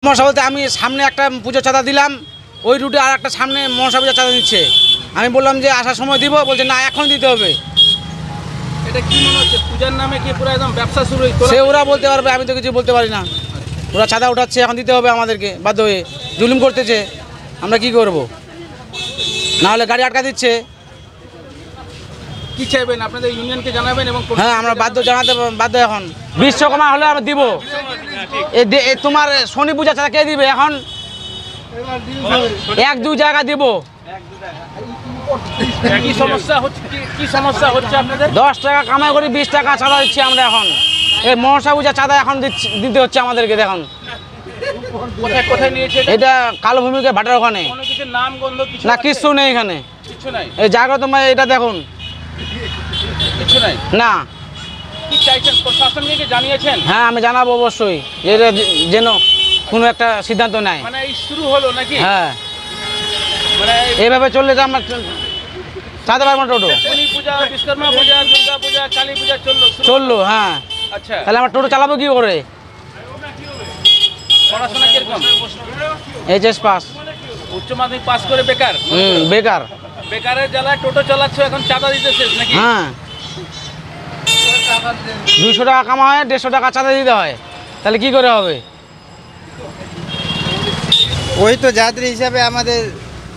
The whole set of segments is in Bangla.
মনসা বলতে আমি সামনে একটা পুজোর চাঁদা দিলাম, ওই রুটে আর একটা সামনে মনসা পূজার চাঁদা দিচ্ছে। আমি বললাম যে আসার সময় দিব, বলছে না এখন দিতে হবে। এটা কি মনে হচ্ছে পূজার নামে কি পুরো একদম ব্যবসা শুরু হয়ে সে ওরা বলতে পারবে, আমি তো কিছু বলতে পারি না। ওরা চাঁদা উঠাচ্ছে, এখন দিতে হবে আমাদেরকে বাধ্য হয়ে। জুলুম করতেছে, আমরা কি করব? না হলে গাড়ি আটকা দিচ্ছে। কি চাইবেন আপনাদের ইউনিয়নকে জানাবেন? এবং হ্যাঁ, আমরা জানাতে বাধ্য। এখন বিশ্বকর্মা হলে আমরা দিব। তোমার শনি পূজা চাঁদা কে দিবে এখন? 1-2 জায়গা দিব। কি সমস্যা হচ্ছে? কি সমস্যা হচ্ছে আপনাদের? 10 টাকা কামাই করি, 20 টাকা চাঁদা দিচ্ছি আমরা এখন। এই মনসা পূজা চাঁদা এখন দিতে হচ্ছে আমাদেরকে। দেখুন কোথায় কোথায় নিয়েছে এটা? কালো ভূমিকে ভাটার ওখানে। কোনো কিছু নাম গন্ধ কিছু না, কিছু নেই এখানে, কিছু নাই। এই জাগ্রত মাই এটা দেখুন, কিছু নাই। না। কি চাইছেন? প্রশাসনকে কি জানিয়েছেন? হ্যাঁ, আমি জানাবো অবশ্যই, এটা যেন কোনো একটা সিদ্ধান্ত নেয়। মানে এই শুরু হলো নাকি? হ্যাঁ, মানে এইভাবে চললে তো আমরা চাঁদা পারবো না। টোটো শনি পূজা, বিশ্বকর্মা পূজা, দুর্গা পূজা, কালী পূজা চললো। হ্যাঁ, আচ্ছা, তাহলে আমরা টোটো চালাবো কি করে? পড়াশোনা কিরকম? HS pass. উচ্চ মাধ্যমিক পাস করে বেকার? বেকার। বেকারের জ্বালায় টোটো চালাচ্ছ, এখন চাঁদা দিতে শেষ নাকি? হ্যাঁ, 200 টাকা কামা হয়, 150 টাকা চাঁদা দিতে হয়, তাহলে কি করে হবে? ওই তো যাত্রী হিসাবে আমাদের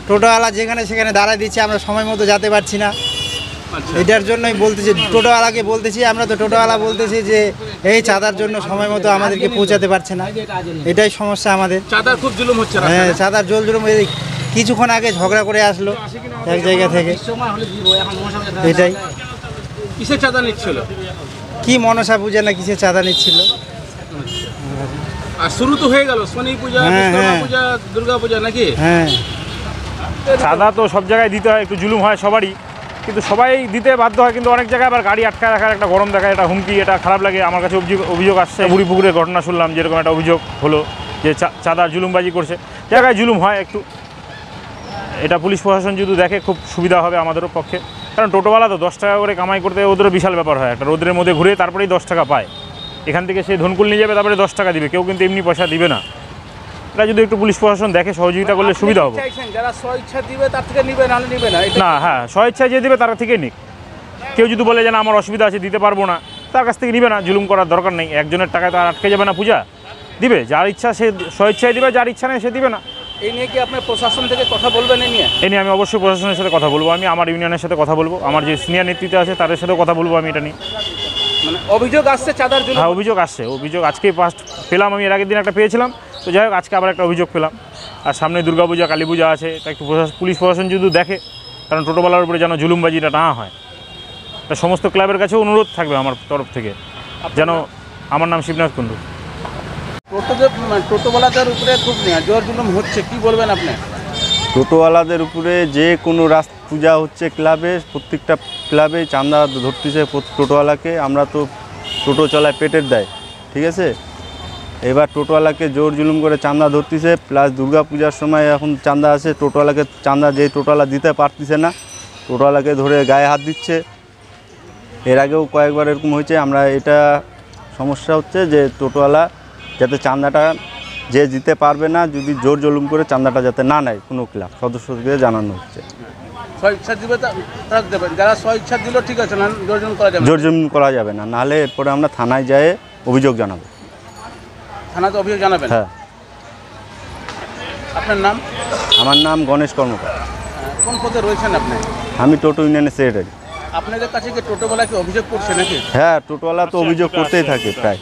টোটোওয়ালা যেখানে সেখানে দাঁড়ায় দিচ্ছে, আমরা সময় মতো যেতে পারছি না। এটার জন্যই বলতেছি, টোটোওয়ালাকে বলতেছি, আমরা তো টোটোওয়ালা বলতেছি যে এই চাঁদার জন্য সময় মতো আমাদেরকে পৌঁছাতে পারছে না। এটাই সমস্যা আমাদের। চাঁদার খুব জুলুম হচ্ছে। হ্যাঁ, চাঁদার জুলুম। কিছুক্ষণ আগে ঝগড়া করে আসলো এক জায়গা থেকে। এটাই কিসের চাঁদা নিচ্ছিল? কি মনসা পূজা না কিসের চাঁদা নিচ্ছিল। আর শুরু তো হয়ে গেল শনি পূজা, বিশ্বকর্মা পূজা, দুর্গা পূজা নাকি? হ্যাঁ, চাঁদা তো সব জায়গায় দিতে হয়, একটু জুলুম হয় সবারই, কিন্তু সবাই দিতে বাধ্য হয়। কিন্তু অনেক জায়গায় আবার গাড়ি আটকায় রাখার একটা গরম দেখায়, এটা হুমকি, এটা খারাপ লাগে। আমার কাছে অভিযোগ আসছে, বুড়িপুকুরের ঘটনা শুনলাম, যেরকম একটা অভিযোগ হলো যে চাঁদা জুলুমবাজি করছে। জায়গায় জুলুম হয় একটু, এটা পুলিশ প্রশাসন যদি দেখে খুব সুবিধা হবে আমাদেরও পক্ষে। কারণ টোটোওয়ালা তো 10 টাকা করে কামাই করতে ওদেরও বিশাল ব্যাপার হয়। একটা রোদের মধ্যে ঘুরে তারপরেই 10 টাকা পায়। এখান থেকে সে ধনকুল নিয়ে যাবে, তারপরে 10 টাকা দিবে, কেউ কিন্তু এমনি পয়সা দিবে না। এটা যদি একটু পুলিশ প্রশাসন দেখে, সহযোগিতা করলে সুবিধা হবে। যারা স্বইচ্ছা দিবে তার থেকে নিবে, না নিবে না? না, হ্যাঁ, স্বইচ্ছায় যে দেবে তার থেকেই নিক। কেউ যদি বলে যে না আমার অসুবিধা আছে, দিতে পারবো না, তার কাছ থেকে নিবে না। জুলুম করার দরকার নেই। একজনের টাকায় তো আর আটকে যাবে না পূজা। দিবে যার ইচ্ছা, সে স্বইচ্ছায় দিবে, যার ইচ্ছা নেই সে দিবে না। এই নিয়ে কি আপনার প্রশাসন থেকে কথা বলবেন? এ নিয়ে আমি অবশ্যই প্রশাসনের সাথে কথা বলবো। আমি আমার ইউনিয়নের সাথে কথা বলবো, আমার যে সিনিয়র নেতৃত্ব আছে তাদের সাথেও কথা বলবো আমি এটা নিয়ে। মানে অভিযোগ আসছে চাঁদার জন্য? হ্যাঁ, অভিযোগ আসছে। অভিযোগ আজকেই ফার্স্ট পেলাম আমি, এর আগের দিন একটা পেয়েছিলাম। তো যাই হোক, আজকে আবার একটা অভিযোগ পেলাম। আর সামনে দুর্গাপূজা, কালী পূজা আছে, তা একটু পুলিশ প্রশাসন যদি দেখে, কারণ টোটোওয়ালার উপরে যেন জুলুমবাজিটা না হয়। তা সমস্ত ক্লাবের কাছেও অনুরোধ থাকবে আমার তরফ থেকে যেন। আমার নাম শিবনাথ কুণ্ডু। টোটোওয়ালাদের উপরে খুব জোর জুলুম হচ্ছে, কি বলবেন আপনি? টোটোওয়ালাদের উপরে যে কোনো পূজা হচ্ছে ক্লাবে, প্রত্যেকটা ক্লাবে চাঁদা ধরতেছে টোটোওয়ালাকে। আমরা তো টোটো চালায় পেটের দেয়, ঠিক আছে? এবার টোটোওয়ালাকে জোর জুলুম করে চাঁদা ধরতেছে। প্লাস দুর্গা পূজার সময় এখন চাঁদা আছে, টোটোওয়ালাকে চাঁদা যে টোটোওয়ালা দিতে পারতেছে না, টোটোওয়ালাকে ধরে গায়ে হাত দিচ্ছে। এর আগেও কয়েকবার এরকম হয়েছে। আমরা এটা সমস্যা হচ্ছে যে টোটোওয়ালা যাতে চাঁদাটা যে দিতে পারবে না, যদি জোর জুলুম করে চাঁদাটা যাতে না নেয় কোনো ক্লাব সদস্যদের জানানো হচ্ছে। স্বইচ্ছা দিবে তারা দেবেন, যারা স্বইচ্ছা দিল ঠিক আছে, না জোর জুলুম করা যাবে? জোর জুলুম করা যাবে না, নাহলে এরপরে আমরা থানায় যেয়ে অভিযোগ জানাবো। থানাতে অভিযোগ জানাবেন? হ্যাঁ। আপনার নাম? আমার নাম গণেশ কর্মকার। কোন পদে রয়েছেন আপনি? আমি টোটো ইউনিয়নের সেক্রেটারি। আপনাদের কাছে কি টোটোওয়ালা কি অভিযোগ করছে নাকি? হ্যাঁ, টোটোওয়ালা তো অভিযোগ করতেই থাকে প্রায়।